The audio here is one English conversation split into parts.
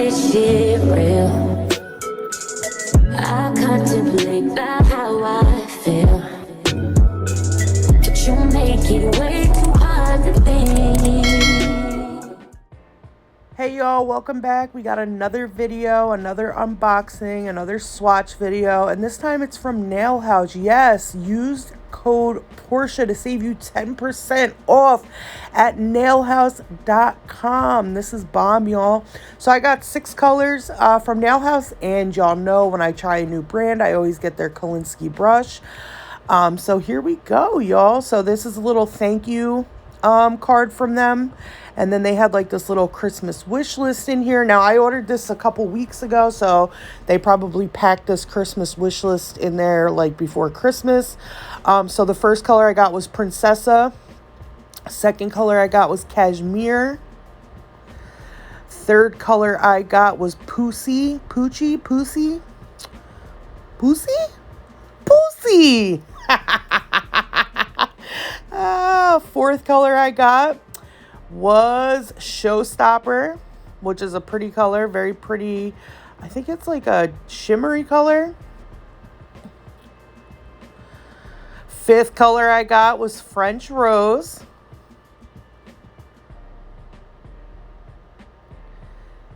this shit real. I contemplate about how I feel, but you make it way too hard to think. Hey y'all, welcome back. We got another video, another unboxing, another swatch video, and this time it's from Nail House. Yes, use code Portia to save you 10% off at nailhouse.com. This is bomb, y'all. So I got 6 colors from Nail House, and y'all know when I try a new brand, I always get their KOLINSKY brush. So here we go, y'all. So this is a little thank you card from them, and then they had like this little Christmas wish list in here. Now I ordered this a couple weeks ago, so they probably packed this Christmas wish list in there like before Christmas. So the first color I got was Princessa. Second color I got was CASHMERE. Third color I got was PUCCI. Fourth color I got was Showstopper, which is a pretty color, very pretty. I think it's like a shimmery color. Fifth color I got was French Rose.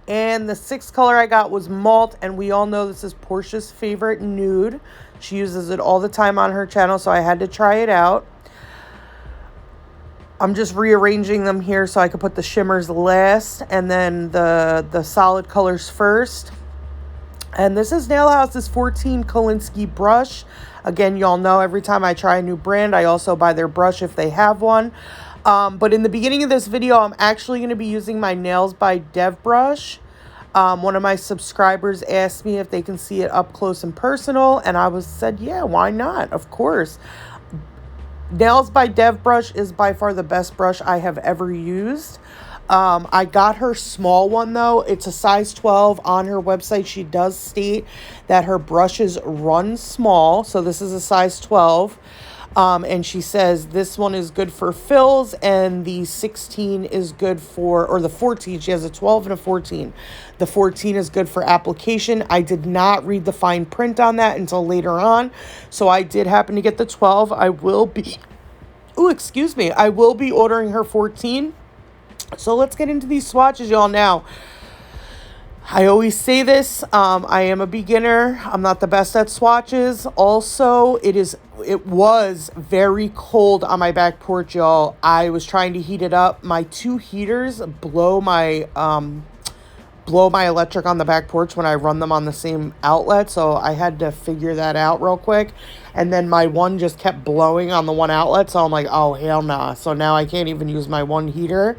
And the sixth color I got was MALT, and we all know this is Portia's favorite nude. She uses it all the time on her channel, so I had to try it out. I'm just rearranging them here so I could put the shimmers last and then the solid colors first. And this is Nail House's 14 KOLINSKY brush. Again, y'all know every time I try a new brand, I also buy their brush if they have one. But in the beginning of this video, I'm actually going to be using my Nails by Dev brush. One of my subscribers asked me if they can see it up close and personal, and I said, yeah, why not? Of course. Nails by Dev brush is by far the best brush I have ever used. I got her small one though. It's a size 12. On her website, she does state that her brushes run small. So this is a size 12. And she says this one is good for fills, and the 16 is good for, or the 14, she has a 12 and a 14. The 14 is good for application. I did not read the fine print on that until later on, so I did happen to get the 12. I will be, I will be ordering her 14. So let's get into these swatches, y'all. Now, I always say this, I am a beginner. I'm not the best at swatches. Also, it was very cold on my back porch, y'all. I was trying to heat it up. My 2 heaters blow my electric on the back porch when I run them on the same outlet. So I had to figure that out real quick. And then my one just kept blowing on the one outlet. So I'm like, oh, hell nah. So now I can't even use my one heater.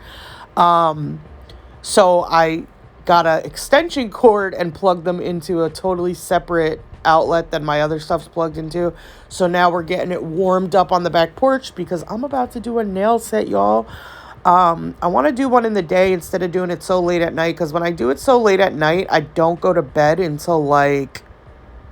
So I got an extension cord and plugged them into a totally separate outlet than my other stuff's plugged into. So now we're getting it warmed up on the back porch because I'm about to do a nail set, y'all. I want to do one in the day instead of doing it so late at night, because when I do it so late at night, I don't go to bed until like,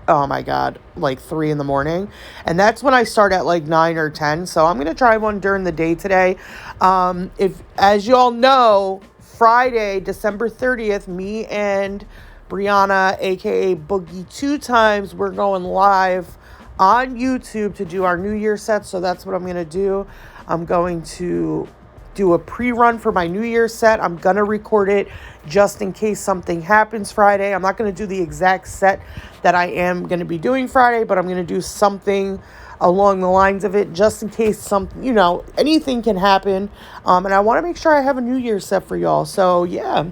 oh my God, like 3 in the morning. And that's when I start at like 9 or 10. So I'm going to try one during the day today. As you all know, Friday, December 30th, me and Brianna, aka Boogie 2 Times, we're going live on YouTube to do our New Year set. So that's what I'm going to do. I'm going to do a pre-run for my New Year set. I'm going to record it just in case something happens Friday. I'm not going to do the exact set that I am going to be doing Friday, but I'm going to do something along the lines of it just in case something, you know, anything can happen. And I want to make sure I have a New Year set for y'all. So yeah,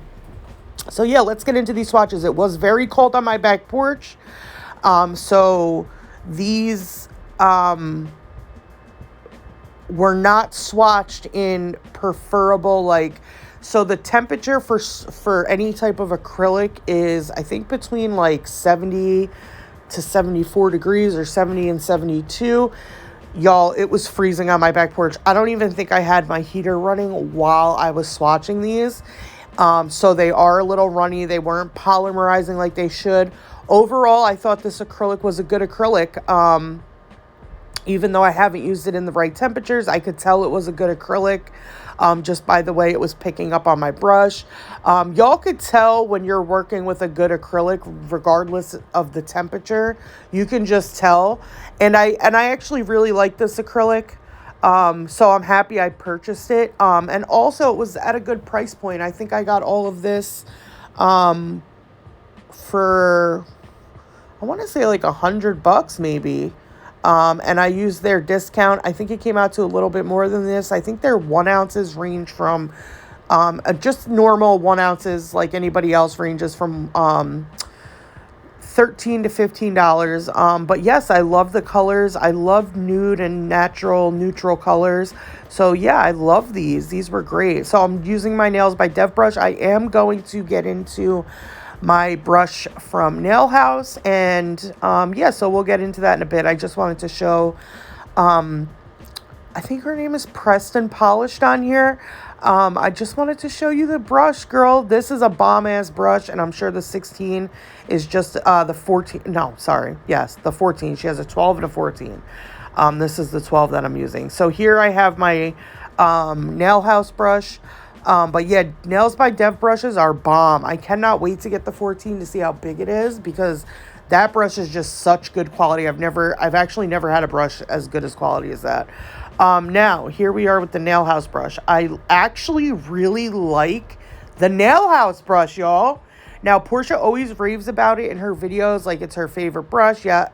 let's get into these swatches. It was very cold on my back porch. So these were not swatched in preferable, like, so the temperature for any type of acrylic is, I think, between like 70 to 74 degrees or 70 and 72. Y'all, it was freezing on my back porch. I don't even think I had my heater running while I was swatching these. So they are a little runny. They weren't polymerizing like they should. Overall, I thought this acrylic was a good acrylic. Even though I haven't used it in the right temperatures, I could tell it was a good acrylic just by the way it was picking up on my brush. Y'all could tell when you're working with a good acrylic, regardless of the temperature. You can just tell. And I actually really like this acrylic. So I'm happy I purchased it. And also it was at a good price point. I think I got all of this for, I want to say like $100 maybe. And I used their discount. I think it came out to a little bit more than this. I think their 1 ounces range from, just normal 1 ounces like anybody else ranges from, $13 to $15. But yes, I love the colors. I love nude and natural neutral colors. So yeah, I love these. These were great. So I'm using my Nails by Dev brush. I am going to get into my brush from Nail House, and yeah, so we'll get into that in a bit. I just wanted to show, I think her name is Preston Polished on here. I just wanted to show you the brush, girl. This is a bomb ass brush, and I'm sure the 16 is just the 14. No, sorry. Yes, the 14. She has a 12 and a 14. This is the 12 that I'm using. So here I have my Nail House brush. But yeah, Nails by Dev brushes are bomb. I cannot wait to get the 14 to see how big it is, because that brush is just such good quality. I've actually never had a brush as good as quality as that. Now here we are with the Nail House brush. I actually really like the Nail House brush, y'all. Now, Portia always raves about it in her videos, like it's her favorite brush. Yeah,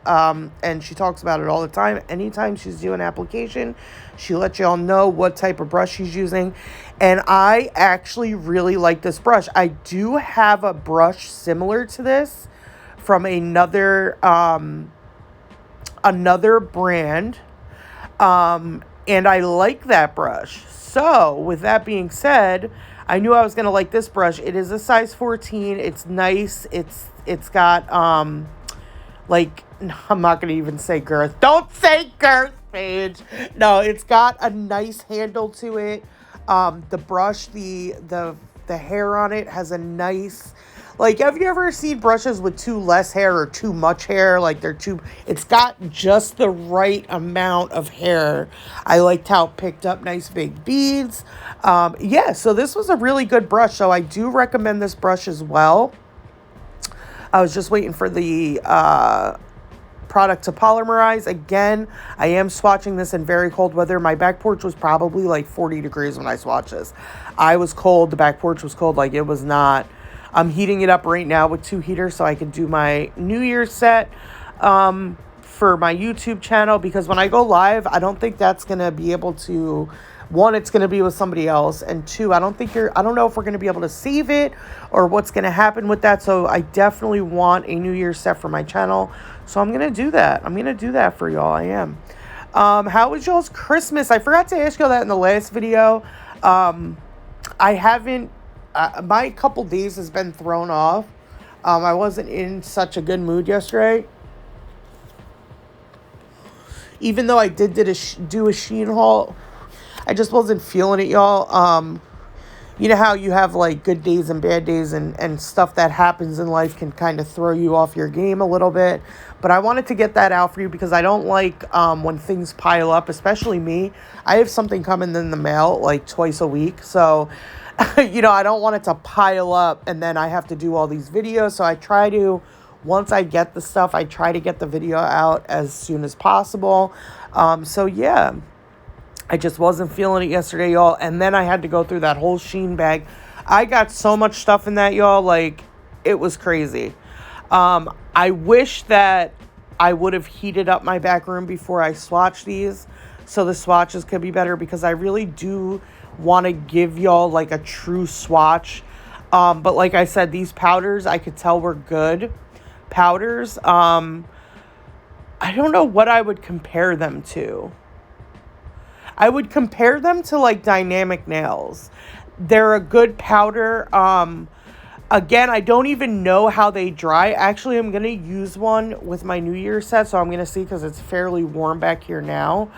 and she talks about it all the time. Anytime she's doing application, she lets y'all know what type of brush she's using. And I actually really like this brush. I do have a brush similar to this from another brand. And I like that brush. So, with that being said, I knew I was going to like this brush. It is a size 14. It's nice. It's got, like, I'm not going to even say girth. Don't say girth, Paige. No, it's got a nice handle to it. The brush, the hair on it has a nice, like, have you ever seen brushes with too less hair or too much hair? Like, it's got just the right amount of hair. I liked how it picked up nice big beads. Yeah, so this was a really good brush. So I do recommend this brush as well. I was just waiting for the product to polymerize. Again, I am swatching this in very cold weather. My back porch was probably like 40 degrees when I swatched this. I was cold. The back porch was cold. Like, it was not. I'm heating it up right now with 2 heaters so I can do my New Year's set for my YouTube channel, because when I go live, I don't think that's going to be able to, one, it's going to be with somebody else, and 2, I don't know if we're going to be able to save it or what's going to happen with that. So I definitely want a New Year's set for my channel. So I'm going to do that. I'm going to do that for y'all. I am. How was y'all's Christmas? I forgot to ask y'all that in the last video. I haven't, my couple days has been thrown off. I wasn't in such a good mood yesterday. Even though I did do a Shein haul, I just wasn't feeling it, y'all. You know how you have like good days and bad days, and stuff that happens in life can kind of throw you off your game a little bit. But I wanted to get that out for you because I don't like when things pile up, especially me. I have something coming in the mail like twice a week. So, you know, I don't want it to pile up and then I have to do all these videos. So I try to, once I get the stuff, I try to get the video out as soon as possible. So yeah, I just wasn't feeling it yesterday, y'all. And then I had to go through that whole Shein bag. I got so much stuff in that, y'all. Like, it was crazy. I wish that I would have heated up my back room before I swatched these, so the swatches could be better, because I really do want to give y'all like a true swatch. But like I said, these powders, I could tell were good powders. I don't know what I would compare them to. I would compare them to like Dynamic Nails. They're a good powder. Again, I don't even know how they dry. Actually, I'm going to use one with my New Year's set, so I'm going to see, because it's fairly warm back here now.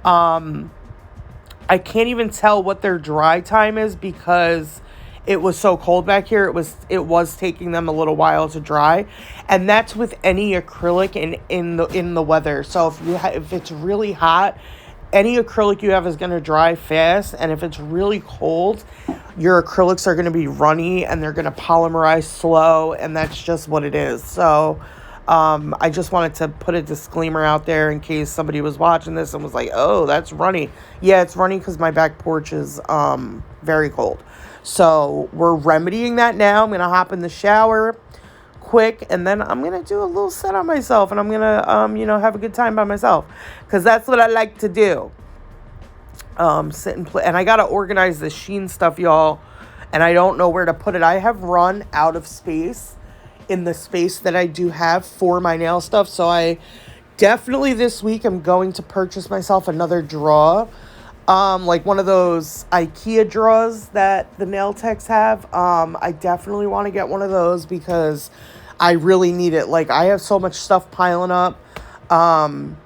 I can't even tell what their dry time is, because it was so cold back here, it was taking them a little while to dry. And that's with any acrylic in the weather. So if it's really hot, any acrylic you have is going to dry fast. And if it's really cold, your acrylics are going to be runny and they're going to polymerize slow, and that's just what it is. So I just wanted to put a disclaimer out there in case somebody was watching this and was like, oh, that's runny. Yeah, it's runny because my back porch is very cold. So we're remedying that now. I'm going to hop in the shower quick, and then I'm going to do a little set on myself, and I'm going to, have a good time by myself, because that's what I like to do. Sit and play. And I got to organize the Sheen stuff, y'all, and I don't know where to put it. I have run out of space in the space that I do have for my nail stuff. So I definitely this week I'm going to purchase myself another drawer. Like one of those IKEA drawers that the nail techs have. I definitely want to get one of those because I really need it. Like, I have so much stuff piling up. And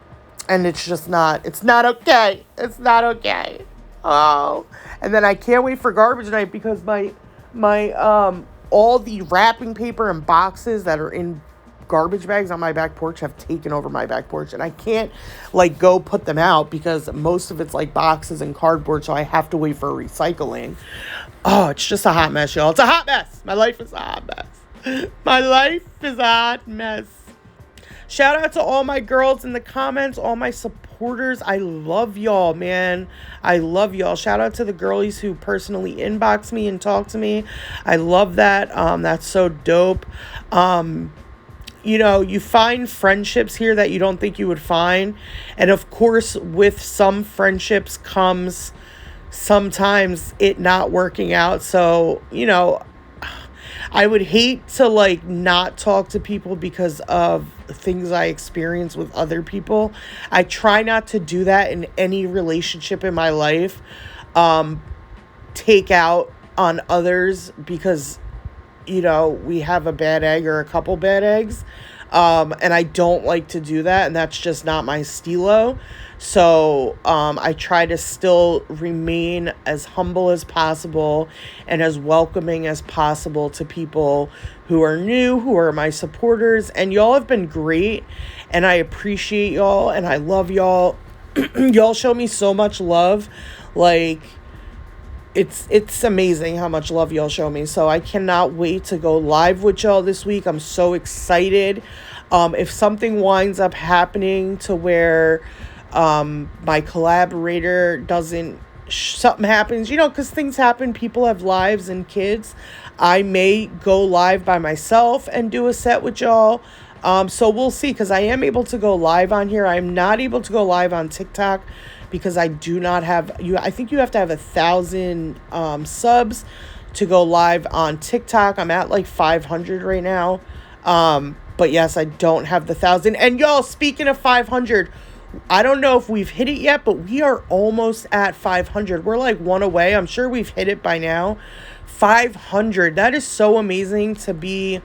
it's just it's not okay. It's not okay. Oh, and then I can't wait for garbage night because my all the wrapping paper and boxes that are in garbage bags on my back porch have taken over my back porch, and I can't go put them out because most of it's boxes and cardboard, so I have to wait for recycling. Oh, it's just a hot mess, y'all. It's a hot mess. My life is a hot mess. My life is a hot mess. Shout out to all my girls in the comments, all my supporters. I love y'all, man. I love y'all. Shout out to the girlies who personally inbox me and talk to me. I love that. That's so dope. You find friendships here that you don't think you would find. And of course, with some friendships comes sometimes it not working out. So, I would hate to not talk to people because of things I experience with other people. I try not to do that in any relationship in my life. Take out on others because, we have a bad egg or a couple bad eggs. And I don't like to do that. And that's just not my stilo. So I try to still remain as humble as possible and as welcoming as possible to people who are new, who are my supporters. And y'all have been great. And I appreciate y'all. And I love y'all. Y'all show me so much love. It's amazing how much love y'all show me. So I cannot wait to go live with y'all this week. I'm so excited. If something winds up happening to where my collaborator doesn't, something happens, because things happen, people have lives and kids, I may go live by myself and do a set with y'all. So we'll see, because I am able to go live on here. I'm not able to go live on TikTok because I do not have, I think you have to have 1,000 subs to go live on TikTok. I'm at 500 right now. But yes, I don't have the 1,000. And y'all, speaking of 500, I don't know if we've hit it yet, but we are almost at 500. We're one away. I'm sure we've hit it by now. 500. That is so amazing to be,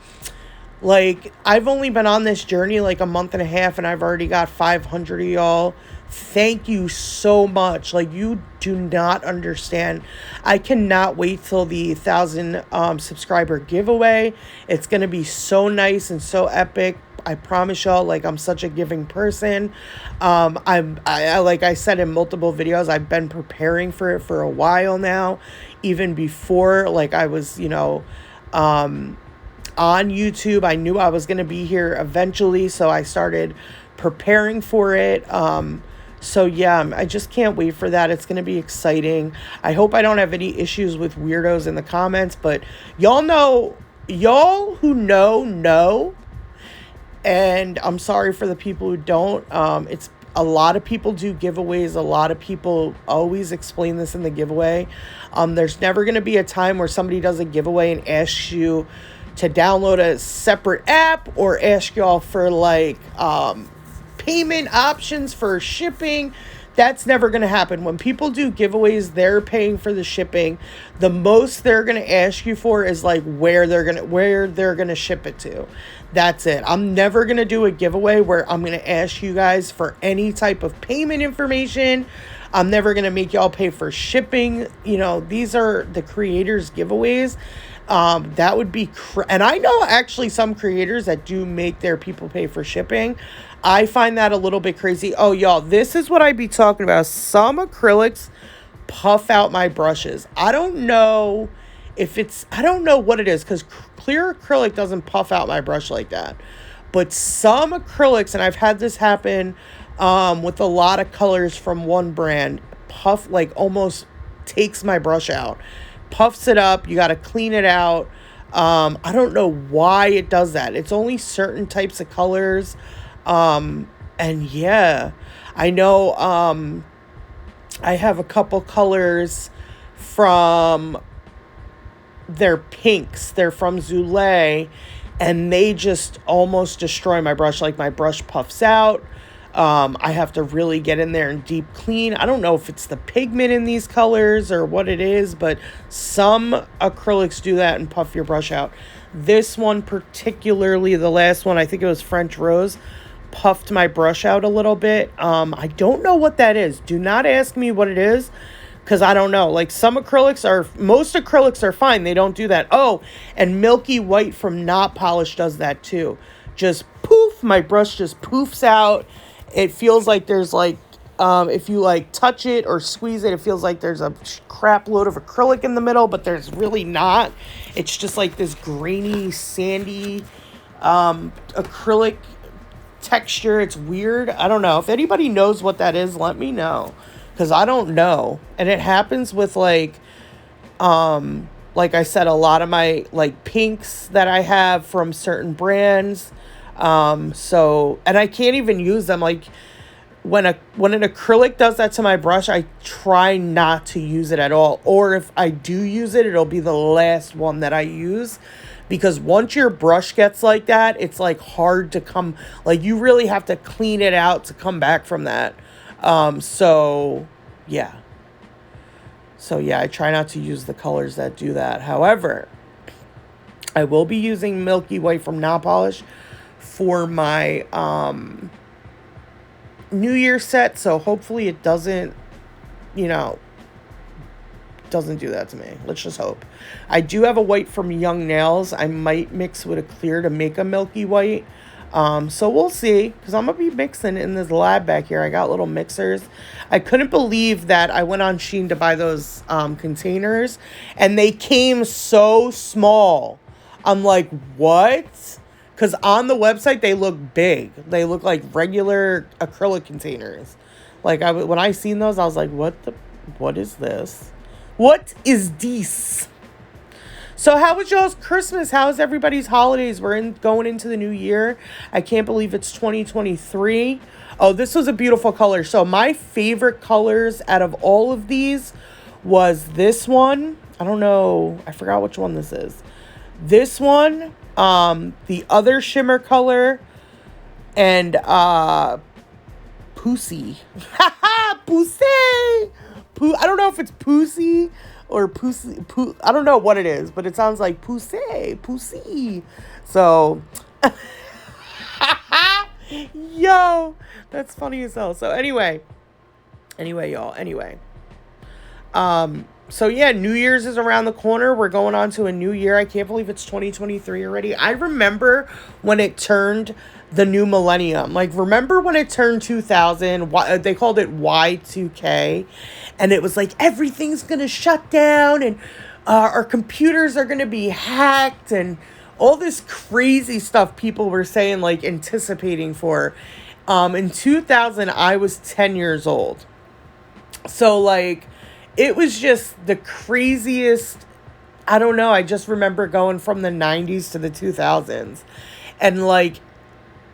I've only been on this journey a month and a half, and I've already got 500 of y'all. Thank you so much. You do not understand. I cannot wait till the 1,000 subscriber giveaway. It's going to be so nice and so epic. I promise y'all, I'm such a giving person. I like I said in multiple videos, I've been preparing for it for a while now, even before I was, on YouTube. I knew I was going to be here eventually, so I started preparing for it. So yeah, I just can't wait for that. It's going to be exciting. I hope I don't have any issues with weirdos in the comments, but y'all who know. And I'm sorry for the people who don't. It's a lot of people do giveaways. A lot of people always explain this in the giveaway. There's never going to be a time where somebody does a giveaway and asks you to download a separate app or ask y'all for payment options for shipping. That's never going to happen. When people do giveaways, they're paying for the shipping. The most they're going to ask you for is like where they're going to ship it to. That's it. I'm never going to do a giveaway where I'm going to ask you guys for any type of payment information. I'm never going to make y'all pay for shipping. You know, these are the creators' giveaways. That would be, and I know actually some creators that do make their people pay for shipping. I find that a little bit crazy. Oh, y'all, this is what I be talking about. Some acrylics puff out my brushes. I don't know what it is, because clear acrylic doesn't puff out my brush like that. But some acrylics, and I've had this happen with a lot of colors from one brand, puff, like almost takes my brush out. Puffs it up. You got to clean it out. I don't know why it does that. It's only certain types of colors. And yeah, I know, I have a couple colors from their pinks. They're from Zule, and they just almost destroy my brush. Like my brush puffs out. I have to really get in there and deep clean. I don't know if it's the pigment in these colors or what it is, but some acrylics do that and puff your brush out. This one particularly, the last one, I think it was French Rose, puffed my brush out a little bit. I don't know what that is. Do not ask me what it is, because I don't know. Like most acrylics are fine. They don't do that. Oh, and Milky White from Not Polish does that too. Just poof, my brush just poofs out. It feels like there's like, if you like touch it or squeeze it, it feels like there's a crap load of acrylic in the middle, but there's really not. It's just like this grainy, sandy, acrylic texture. It's weird. I don't know. If anybody knows what that is, let me know, because I don't know. And it happens with like I said, a lot of my like pinks that I have from certain brands. So, and I can't even use them. Like when an acrylic does that to my brush, I try not to use it at all. Or if I do use it, it'll be the last one that I use, because once your brush gets like that, it's like hard to come, like you really have to clean it out to come back from that. So yeah, I try not to use the colors that do that. However, I will be using Milky White from Not Polish for my New Year set, so hopefully it doesn't do that to me. Let's just hope. I do have a white from Young Nails. I might mix with a clear to make a Milky White. So we'll see, because I'm gonna be mixing in this lab back here. I got little mixers. I couldn't believe that I went on Shein to buy those containers, and they came so small. I'm like, what? Because on the website, they look big. They look like regular acrylic containers. Like, when I seen those, I was like, what is this? What is this? So how was y'all's Christmas? How's everybody's holidays? We're going into the new year. I can't believe it's 2023. Oh, this was a beautiful color. So my favorite colors out of all of these was this one. I don't know. I forgot which one this is. This one, the other shimmer color, and PUCCI. PUCCI. I don't know if it's PUCCI or PUCCI. I don't know what it is, but it sounds like PUCCI. So, yo, that's funny as hell. So anyway, y'all. So yeah, New Year's is around the corner. We're going on to a new year. I can't believe it's 2023 already. I remember when it turned the new millennium. Like, remember when it turned 2000? They called it Y2K. And it was like, everything's going to shut down, and our computers are going to be hacked, and all this crazy stuff people were saying, like, anticipating for. In 2000, I was 10 years old. So, like, it was just the craziest. I don't know. I just remember going from the 90s to the 2000s. And, like,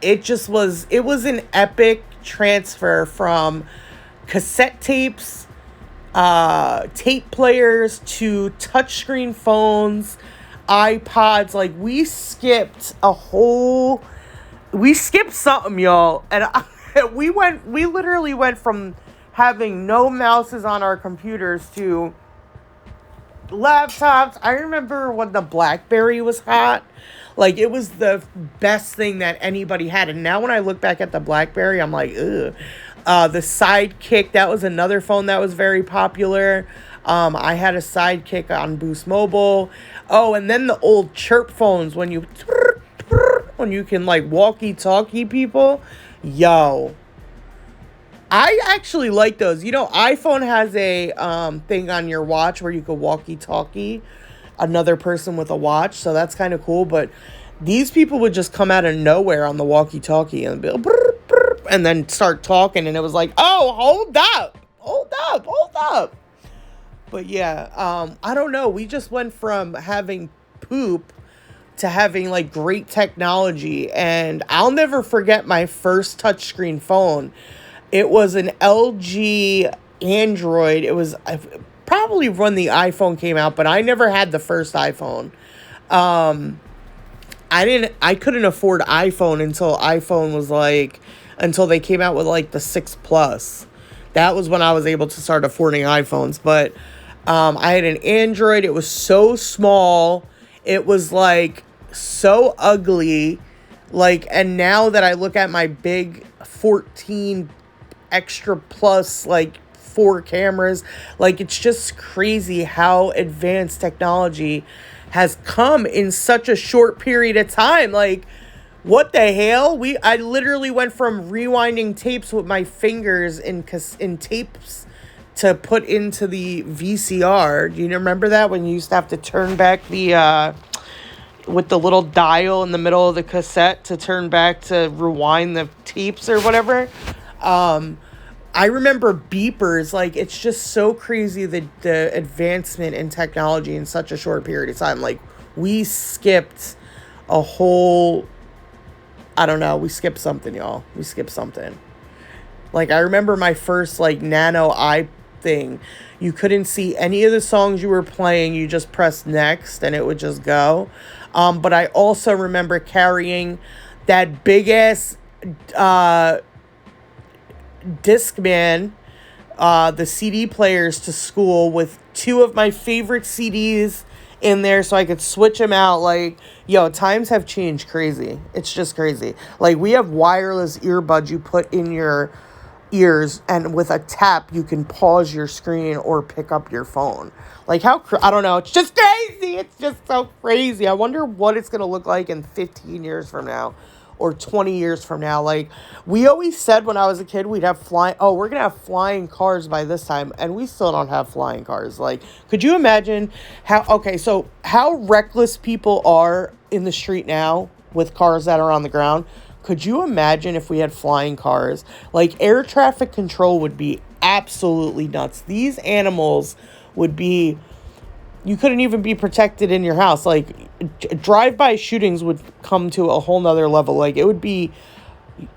it was an epic transfer from cassette tapes, tape players, to touchscreen phones, iPods. Like, we skipped something, y'all. And we literally went from having no mouses on our computers to laptops. I remember when the BlackBerry was hot. Like, it was the best thing that anybody had. And now when I look back at the BlackBerry, I'm like, ugh. The Sidekick, that was another phone that was very popular. I had a Sidekick on Boost Mobile. Oh, and then the old chirp phones when you can, like, walkie-talkie people. Yo. I actually like those. You know, iPhone has a thing on your watch where you could walkie-talkie another person with a watch, so that's kind of cool. But these people would just come out of nowhere on the walkie-talkie and be like, brr, brr, and then start talking, and it was like, oh, hold up. But yeah, I don't know. We just went from having poop to having, like, great technology, and I'll never forget my first touchscreen phone. It was an LG Android. It was probably when the iPhone came out, but I never had the first iPhone. I couldn't afford iPhone until they came out with, like, the 6 Plus. That was when I was able to start affording iPhones. But I had an Android. It was so small. It was, like, so ugly. Like, and now that I look at my big 14 Extra Plus, like, 4 cameras, like, it's just crazy how advanced technology has come in such a short period of time. Like, what the hell? I literally went from rewinding tapes with my fingers in tapes to put into the VCR. Do you remember that, when you used to have to turn back the with the little dial in the middle of the cassette to turn back to rewind the tapes or whatever? I remember beepers. Like, it's just so crazy, the advancement in technology in such a short period of time. Like, we skipped a whole, I don't know, we skipped something, y'all. We skipped something. Like, I remember my first, like, nano eye thing. You couldn't see any of the songs you were playing. You just pressed next and it would just go. But I also remember carrying that big ass Discman, the CD players to school with 2 of my favorite CDs in there so I could switch them out. Like, yo, times have changed crazy. It's just crazy. Like, we have wireless earbuds you put in your ears, and with a tap you can pause your screen or pick up your phone. Like, I don't know, it's just crazy. It's just so crazy. I wonder what it's gonna look like in 15 years from now or 20 years from now. Like, we always said when I was a kid we'd have we're gonna have flying cars by this time, and we still don't have flying cars. Like, could you imagine how reckless people are in the street now with cars that are on the ground? Could you imagine if we had flying cars? Like, air traffic control would be absolutely nuts. These animals would be, you couldn't even be protected in your house. Like, drive-by shootings would come to a whole nother level. Like, it would be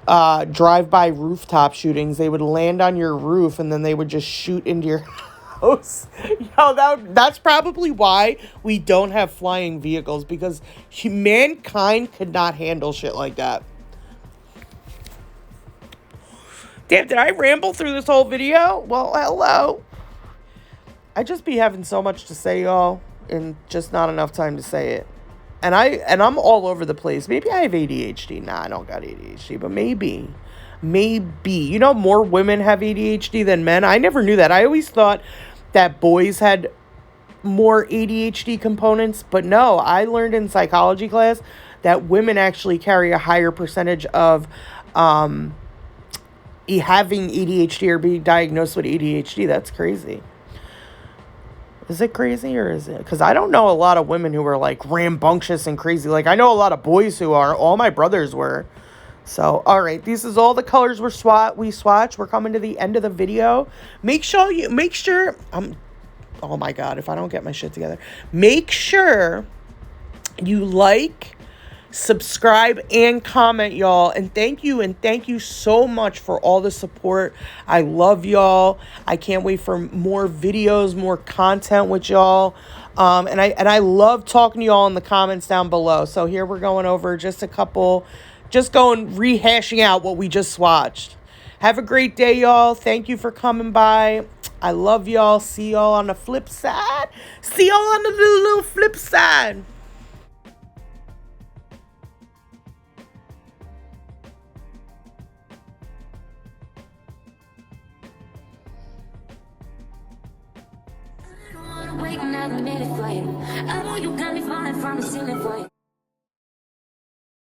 drive-by rooftop shootings. They would land on your roof and then they would just shoot into your house. Yo, that's probably why we don't have flying vehicles, because mankind could not handle shit like that. Damn, did I ramble through this whole video? Well, hello. I just be having so much to say, y'all, and just not enough time to say it. And I'm all over the place. Maybe I have ADHD. Nah, I don't got ADHD, but maybe. You know, more women have ADHD than men. I never knew that. I always thought that boys had more ADHD components, but no, I learned in psychology class that women actually carry a higher percentage of having ADHD or being diagnosed with ADHD. That's crazy. Is it crazy, or is it? Because I don't know a lot of women who are, like, rambunctious and crazy. Like, I know a lot of boys who are. All my brothers were. So, all right. This is all the colors we swatch. We're coming to the end of the video. Make sure, oh my God, if I don't get my shit together. Make sure you like, subscribe, and comment, y'all. And thank you so much for all the support. I love y'all. I can't wait for more videos, more content with y'all. And I love talking to y'all in the comments down below. So here we're going over just rehashing out what we just swatched. Have a great day, y'all. Thank you for coming by. I love y'all. See y'all on the flip side. See y'all on the little flip side. Waiting, I made it for you. I know you got me falling from the ceiling for you.